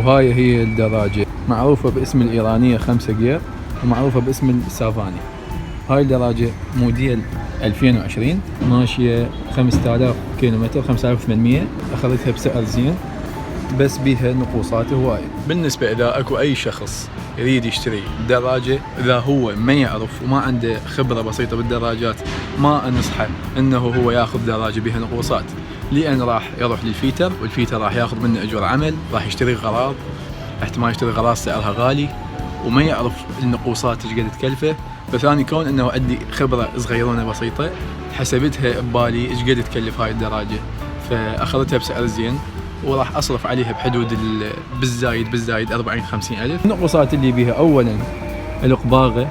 وهاي هي الدراجة معروفة باسم الإيرانية 5 جير ومعروفة باسم السافاني. هاي الدراجة موديل 2020 ماشية 5000 كيلومتر 5800. أخذتها بسعر زين بس بيها نقوصات هواية. بالنسبة إذا أكو أي شخص يريد يشتري دراجة إذا هو ما يعرف وما عنده خبرة بسيطة بالدراجات ما أنصحه إنه هو ياخذ دراجة بها نقوصات، لأن راح يروح للفيتر والفيتر راح ياخذ منه أجور عمل، راح يشتري غراض، احتمال يشتري غراض سعرها غالي وما يعرف النقوصات ايش قد تكلفه. فثاني كون انه عندي خبره صغيرونه بسيطه حسبتها ببالي ايش قد تكلف هاي الدراجه، فاخذتها بسعر زين وراح اصرف عليها بحدود بالزايد 40-50 الف. النقوصات اللي بيها اولا القباغه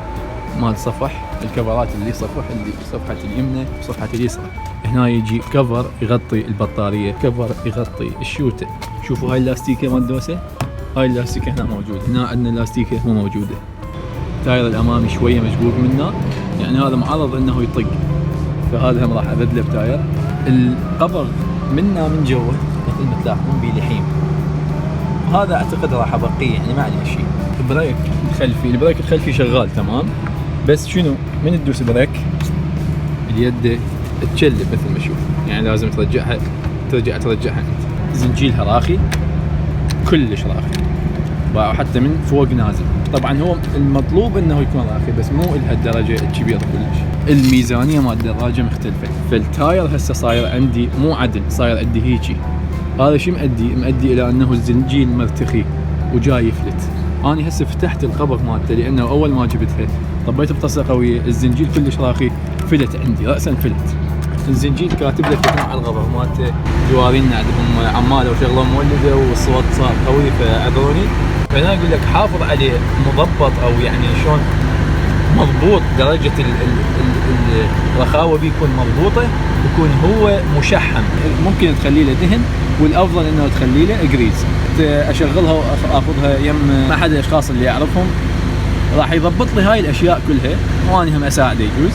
مال صفح، الكفرات اللي صفح اللي صفحه اليمنى وصفحه اليسرى. هنا يجي كفر يغطي البطاريه، كفر يغطي الشوته. شوفوا هاي اللاستيكه مال دوسه، هاي اللاستيكه هنا موجوده، هنا عندنا لاستيكه مو موجوده. التاير الامامي شويه مشبوك منه، يعني هذا معرض انه يطق، فهذا هم راح ابدله بتاير. القبض منا من جوا مثل ما تلاحظون بلحيم، هذا اعتقد راح ابقيه يعني ما عليه شيء. البريك الخلفي شغال تمام، بس شنو من تدوس بريك اليد تشلب مثل ما تشوف، يعني لازم ترجعها انت. زنجيلها راخي كلش راخي، وحتى من فوق نازل. طبعا هو المطلوب انه يكون راخي بس مو لهالدرجه الكبيره كلش. الميزانيه مال الدراجه مختلفه، فالتاير هسه صاير عندي مو عدل، صاير عندي هيجي. هذا شيء مؤدي الى انه الزنجيل مرتخي وجاي يفلت. انا هسه فتحت القبض مالته لانه اول ما جبتها طبيت بطاسه قويه، الزنجيل كلش راخي فلت عندي راسا فلت. الزنجيل كاتب لك نوع القبض مالته، جوارينا عندهم عماله وشغله مولده والصوت صار قوي فاعذروني. فانا اقول لك حافظ عليه مضبط او يعني شلون مضبوط، درجه الرخاوه بيكون مضبوطه، يكون هو مشحم. ممكن تخلي له دهن والافضل انه تخلي له جريز. اشغلها واخذها يم احد الاشخاص اللي اعرفهم راح يضبط لي هاي الاشياء كلها وانا هم اساعده يجوز.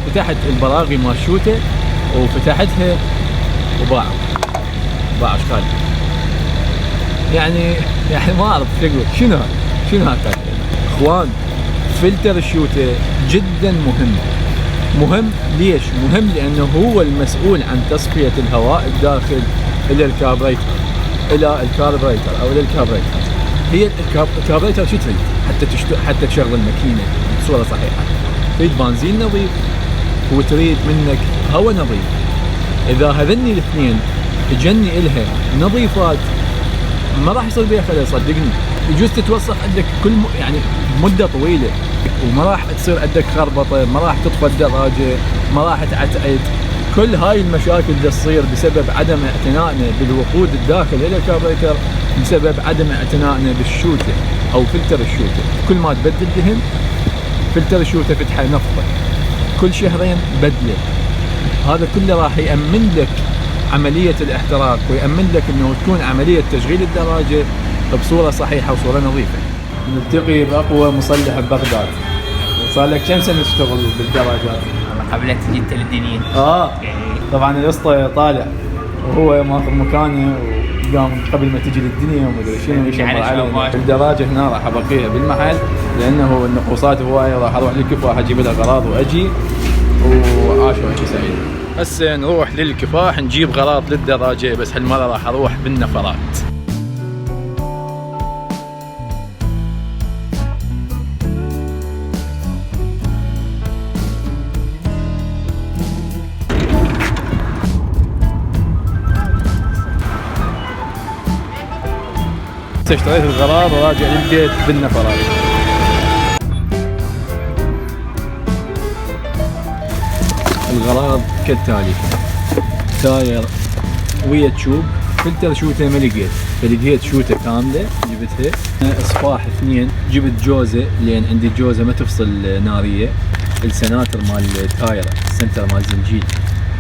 فتحت البراغي مال الشوته وفتحتها وباعوا اشكال، يعني ما اعرف شو اقول. شنو هذا اخوان؟ فلتر الشوته جدا مهم. ليش مهم؟ لانه هو المسؤول عن تصفيه الهواء الداخل الى الكاربريتر او الى الكاربريتر. هي الكاربريتر شو تريد حتى تشغل الماكينه بصوره صحيحه؟ تريد بنزين نظيف وتريد منك هواء نظيف. اذا هذني الاثنين تجني الها نظيفات ما راح يصير بيها خلل صدقني. يجوز تتوسخ عندك يعني مده طويله وما راح تصير عندك خربطه، ما راح تطفى الدراجه، ما راح تعتعد. كل هاي المشاكل اللي تصير بسبب عدم اعتنائنا بالوقود الداخل الى الكاربريتر، بسبب عدم اعتنائنا بالشوته او فلتر الشوته. كل ما تبدل دهن فلتر الشوته فتحه نفضه، كل شهرين بدله. هذا كله راح يأمن لك عملية الاحتراق ويأمن لك انه تكون عملية تشغيل الدراجة بصورة صحيحة وصورة نظيفة. نلتقي بأقوى مصلح ببغداد. صار لك كم سنة تشتغل بالدراجات؟ قبل جيت للدنيا. طبعا الاسطى طالع وهو ماخذ مكانه وقام قبل ما تجي للدنيا ومدري شنو يشمر عليه. الدراجة هنا راح ابقيها بالمحل لانه النقوصات هواية، راح اروح للكفاح اجيب لها اغراض واجي وعاش وعيش سعيد. هسه نروح للكفاح نجيب غراض للدراجة، بس هالمرة راح اروح بالنفرات. اشتريت الغراض وراجع للبيت بالنفرات. الغراض كالتالي: تاير ويا تشوب، فلتر شوته ما لقيت فلقيت شوته كامله جبتها، اصفاح 2، جبت جوزه لان عندي جوزه ما تفصل ناريه، السناتر مال التاير، السنتر مال زنجيل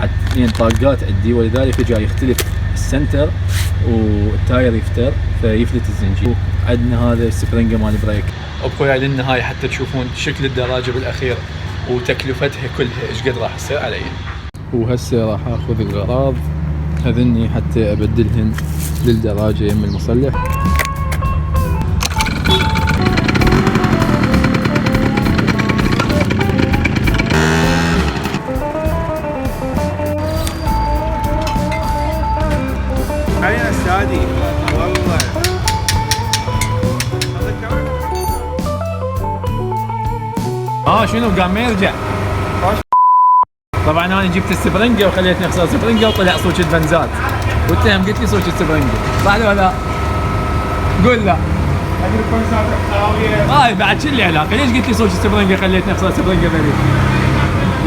حتى طاقات عندي، ولذلك جاي يختلف السنتر والتاير يفتر فيفلت الزنجير. عندنا هذا السفرنجة مال بريك. ابقوا للنهاية حتى تشوفون شكل الدراجة بالاخير وتكلفتها كلها ايش قد راح تصير علي. وهسه راح اخذ الغراض هذني حتى ابدلهن للدراجة يم المصلح. هيا سادي والله. شنو قام ما يرجع. طبعا انا جبت السفرنجة وخليتني اخسر السفرنجة وطلع صوت البنزات، واتهم قلت لي صوت السفرنجة، صح ولا لا؟ قول لا. بعد شو اللي علاقه؟ ليش قلت لي صوت السفرنجة خليتني اخسر السفرنجة بريد؟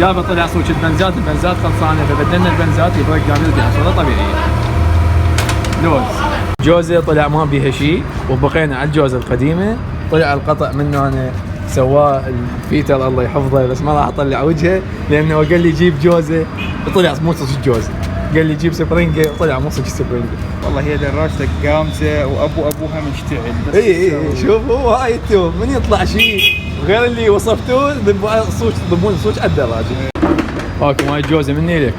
يابا طلع صوت البنزات خلصانه، فبدلنا البنزات البريك قام يرجع صوته طبيعيه. لوز جوزة طلع ما بيها شيء، وبقينا على الجوزة القديمة. طلع القطع منه انا سواه الفيتر الله يحفظه، بس ما راح اطلع وجهه لانه قال لي جيب جوزة وطلع مو صج الجوزة، قال لي جيب سفرنجة وطلع مو صج السفرنجة. والله هي دراجتك قامته وابوها مشتعل بس. اي شوف هو هاي انتم من يطلع شيء غير اللي وصفتوه ضمون صوت على الدراجة. هاكم هاي الجوزة مني لك.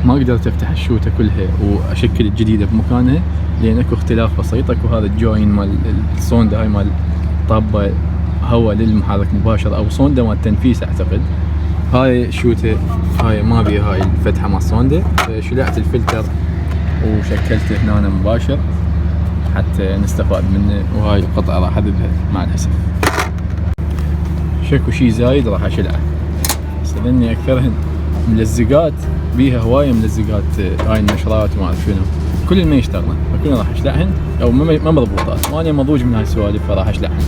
ما قدرت افتح الشوطة كلها واشكل الجديدة بمكانها لان اكو اختلاف بسيط. اكو هذا الجوين مال الصوندة هاي مال طابة هواء للمحرك مباشر او صوندة مال تنفيس اعتقد. هاي الشوطة هاي ما بيها هاي الفتحة مال الصوندة، شلعت الفلتر وشكلته هنا مباشر حتى نستفاد منه. وهاي القطعة راح اذبها مع الاسف، شكو شي زايد راح اشلعه. استني اكثرهن ملزقات بيها هوايه ملزقات هاي النشرات وما اعرف شنو، كل ما يشتغلن فكلنا راح اشلعهن او ما مضبوطات، وانا مضوج من هاي السوالف فراح اشلعهن.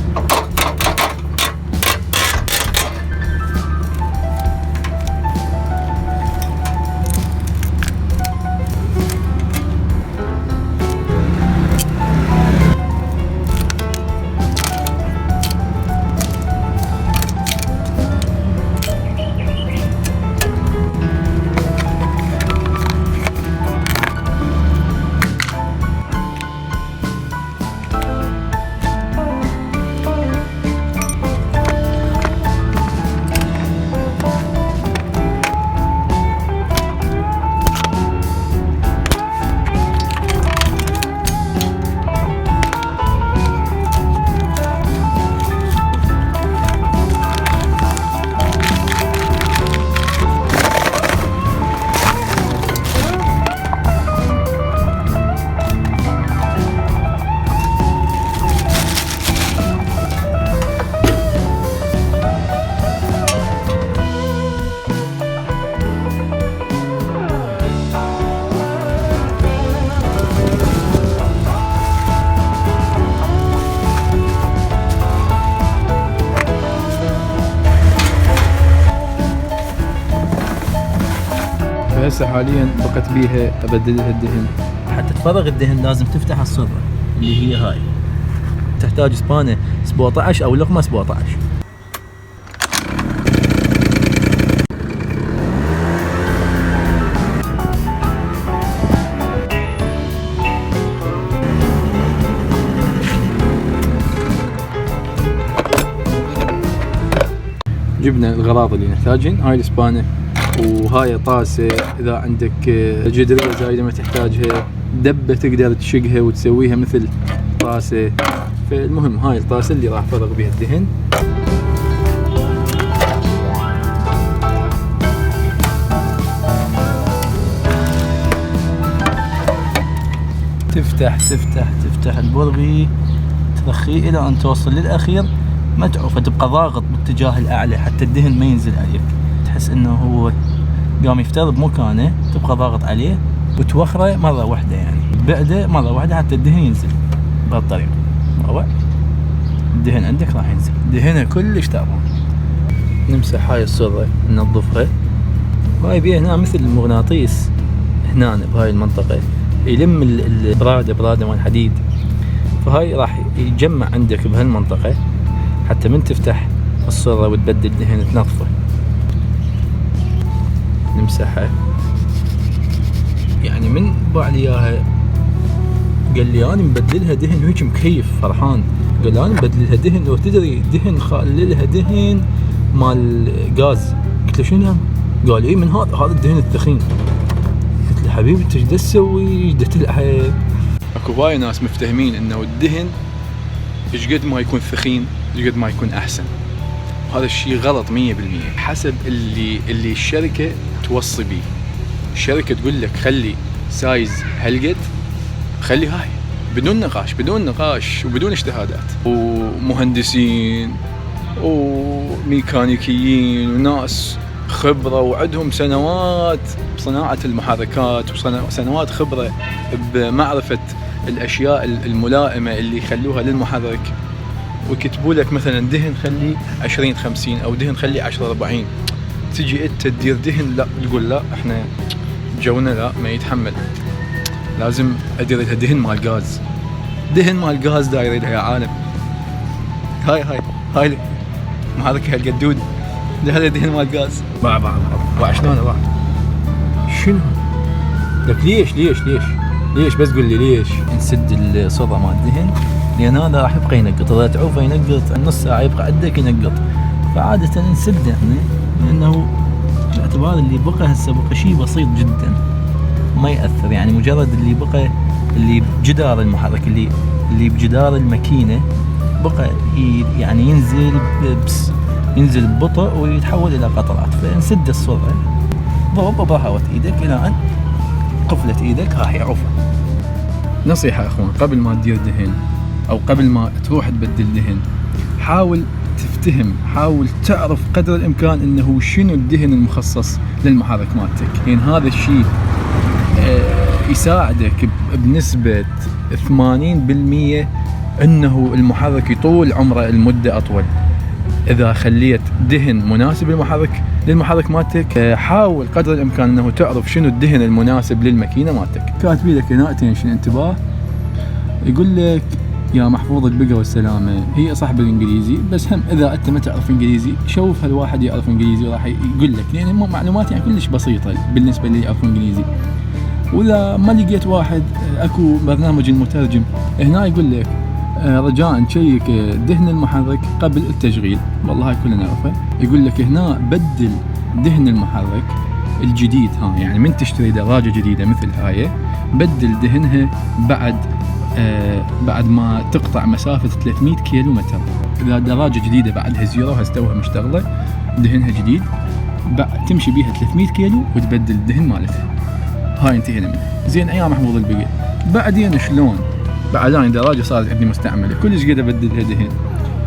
هسه حاليا بقت بيها ابدلها الدهن. حتى تفرغ الدهن لازم تفتح الصرة اللي هي هاي، تحتاج سبانة 17 او لقمة 17. جبنا الغراض اللي نحتاجهن، هاي السبانة وهاي طاسة اذا عندك جدرية زايدة ما تحتاجها، دبة تقدر تشقها وتسويها مثل طاسة. فالمهم هاي الطاسة اللي راح فرغ بها الدهن. تفتح البرغي ترخيه الى ان توصل للاخير، ما تعوف تبقى ضاغط باتجاه الاعلى حتى الدهن ما ينزل عليك، تحس انه هو قام يفتر بمكانه، تبقى ضاغط عليه وتوخره مره واحده، يعني بعده مره واحده حتى الدهن ينزل بهالطريقه. الدهن عندك راح ينزل، دهنه كلش تعبان. نمسح هاي الصورة ننظفها. هاي بيه هنا مثل المغناطيس هنا بهاي المنطقة يلم البرادة مال الحديد، فهاي راح يجمع عندك بهالمنطقة حتى من تفتح الصورة وتبدل دهن تنظفه. نمسحها. يعني من باع لي اياها قال لي انا مبدلها دهن وهيك مكيف فرحان، قال لي انا مبدلها دهن لو تدري دهن خاللها دهن مال غاز. قلت له شنو؟ قال اي من هذا الدهن الثخين. قلت له حبيبي انت ايش تسوي؟ ايش تلعب؟ اكو وايد ناس مفتهمين انه الدهن ايش قد ما يكون ثخين ايش قد ما يكون احسن. هذا الشيء غلط 100%. حسب اللي الشركة توصي بيه. الشركة تقول لك خلي سايز هالقد، خلي هاي بدون نقاش وبدون اجتهادات. ومهندسين وميكانيكيين وناس خبرة وعندهم سنوات بصناعة المحركات وسنوات خبرة بمعرفة الأشياء الملائمة اللي يخلوها للمحرك، ويكتبوا لك مثلا دهن خلي 20-50 أو دهن خلي 10-40. تجي أنت تدير دهن لا تقول لا احنا جونا لا ما يتحمل، لازم أدير لها دهن مال غاز. دهن مال غاز داير لها يا عالم. هاي محركة هالقدود هذا دهن مال غاز. باع شلون باع؟ شنو؟ لك ليش بس قول لي ليش نسد الصورة مال الدهن؟ لأن هذا راح يبقى ينقط، إذا تعوفه ينقط نص ساعة يبقى عندك ينقط، فعادة نسده احنا لأنه باعتبار اللي بقى هسه بقى شيء بسيط جدا ما يأثر. يعني مجرد اللي بقى اللي بجدار المحرك اللي بجدار الماكينة بقى يعني ينزل ببطء ويتحول إلى قطرات، فنسد الصورة ضرب برهوة إيدك إلى أن قفلت إيدك هاي عوفة. نصيحة أخوان، قبل ما تدير دهن أو قبل ما تروح تبدل دهن حاول تفتهم، حاول تعرف قدر الإمكان إنه شنو الدهن المخصص للمحرك مالتك. يعني هذا الشيء يساعدك بنسبة 80% إنه المحرك يطول عمره المدة أطول. إذا خليت دهن مناسب للمحرك مالتك، حاول قدر الإمكان إنه تعرف شنو الدهن المناسب للماكينة مالتك. كاتبي لك هنا اتنشن انتباه، يقول لك يا محفوظ البقى والسلامة، هي صح بالإنجليزي بس هم إذا أنت ما تعرف إنجليزي شوف هالواحد يعرف إنجليزي راح يقول لك، لأن معلومات يعني كلش بسيطة بالنسبة اللي يعرف إنجليزي. وإذا ما لقيت واحد أكو برنامج المترجم هنا يقول لك رجاء تشيك دهن المحرك قبل التشغيل، والله هاي كلنا نعرفها. يقول لك هنا بدل دهن المحرك الجديد، يعني من تشتري دراجة جديدة مثل هاي بدل دهنها بعد ما تقطع مسافة 300 كيلومتر. إذا دراجة جديدة بعدها زيرو هستوها مشتغلة دهنها جديد تمشي بيها 300 كيلو وتبدل الدهن مالتها. هاي انتهينا منها. زين يا محفوظ البقية بعدين شلون؟ بعدين دراجة صارت عندي مستعملة كلش قد أبدلها دهن.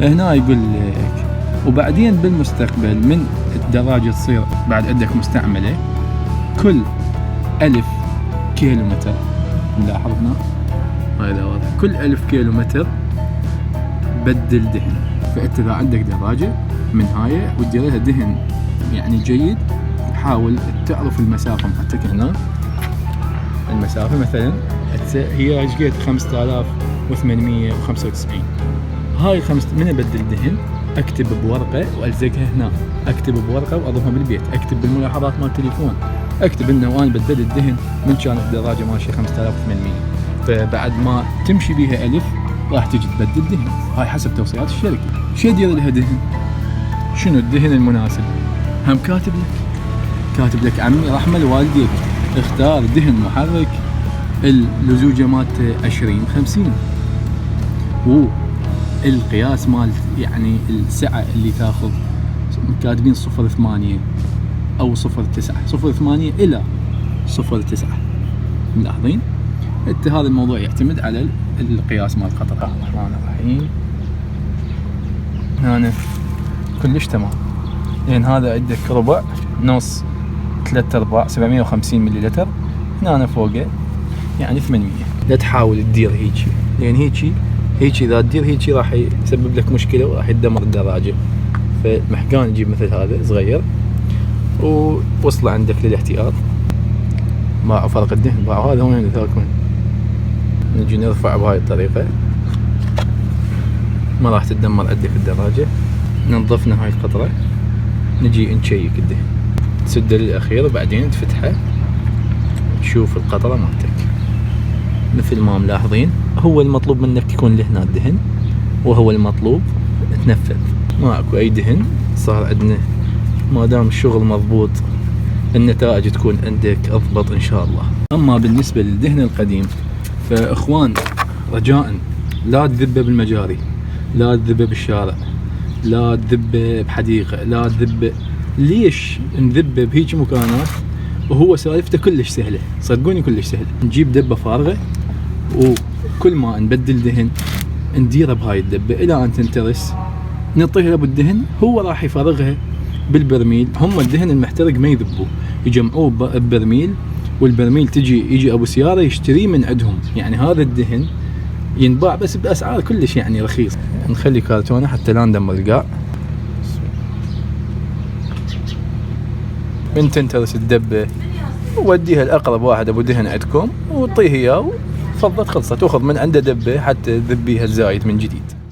هنا يقول لك وبعدين بالمستقبل من الدراجة تصير بعد عندك مستعملة كل 1000 كيلومتر، لاحظنا هذا واضح، كل 1000 كيلومتر بدل دهن. فأنت إذا عندك دراجة من هاي وتدير لها دهن يعني جيد، حاول تعرف المسافة مالتك. هنا المسافة مثلا هي ايش قد 5895. هاي من ابدل دهن اكتب بورقة والزقها هنا، اكتب بورقة واضربها بالبيت، اكتب بالملاحظات مال التليفون، اكتب انه انا بدل الدهن من كانت الدراجة ماشية 5800، فبعد ما تمشي بيها 1000 راح تجي تبدل دهن. هاي حسب توصيات الشركة. شو يدير لها دهن؟ شنو الدهن المناسب؟ هم كاتب لك عمي رحمة لوالديك اختار دهن محرك اللزوجة مالته 20-50، والقياس مال يعني السعة اللي تاخذ كاتبين 0.8 أو 0.9، 0.8 إلى 0.9. ملاحظين؟ انت هذا الموضوع يعتمد على القياس مال القطر. الرحمن الرحيم. هنا كلش تمام، لأن هذا عندك ربع نص 3/4 750 مليلتر، هنا فوقه يعني 800. لا تحاول تدير هيجي، لأن هيجي إذا تدير هيجي راح يسبب لك مشكلة وراح يدمر الدراجة. فالمحقان يجيب مثل هذا صغير ووصله عندك للاحتياط. باعوا فرق الدهن، باعوا هذا وين ذاك وين. نجي نرفع بهاي الطريقة، ما راح تتدمر عندك الدراجة. ننظفنا هاي القطرة، نجي نشيك الدهن، تسده للأخير وبعدين تفتحه تشوف القطرة مالتك. مثل ما ملاحظين هو المطلوب منك يكون لهنا الدهن، وهو المطلوب تنفذ. ما اكو اي دهن صار عندنا، ما دام الشغل مضبوط النتائج تكون عندك اضبط ان شاء الله. اما بالنسبة للدهن القديم فاخوان رجاء لا تذبه بالمجاري، لا تذبه بالشارع، لا تذبه بحديقة، لا تذبه. ليش نذبه بهيج مكانات وهو سالفته كلش سهلة؟ صدقوني كلش سهلة. نجيب دبة فارغة وكل ما نبدل دهن نديره بهاي الدبة الى ان تنترس، نعطيها ابو الدهن هو راح يفرغها بالبرميل. هم الدهن المحترق ما يذبوه، يجمعوه ببرميل، والبرميل يجي ابو سيارة يشتريه من عندهم. يعني هذا الدهن ينباع بس باسعار كلش يعني رخيص. نخلي كرتونة حتى لا ندمر القاع. من تنترس الدبة وديها لأقرب واحد ابو دهن عندكم وطيه اياه، وفضت خلصت. تاخذ من عنده دبة حتى تذبيها الزايد من جديد.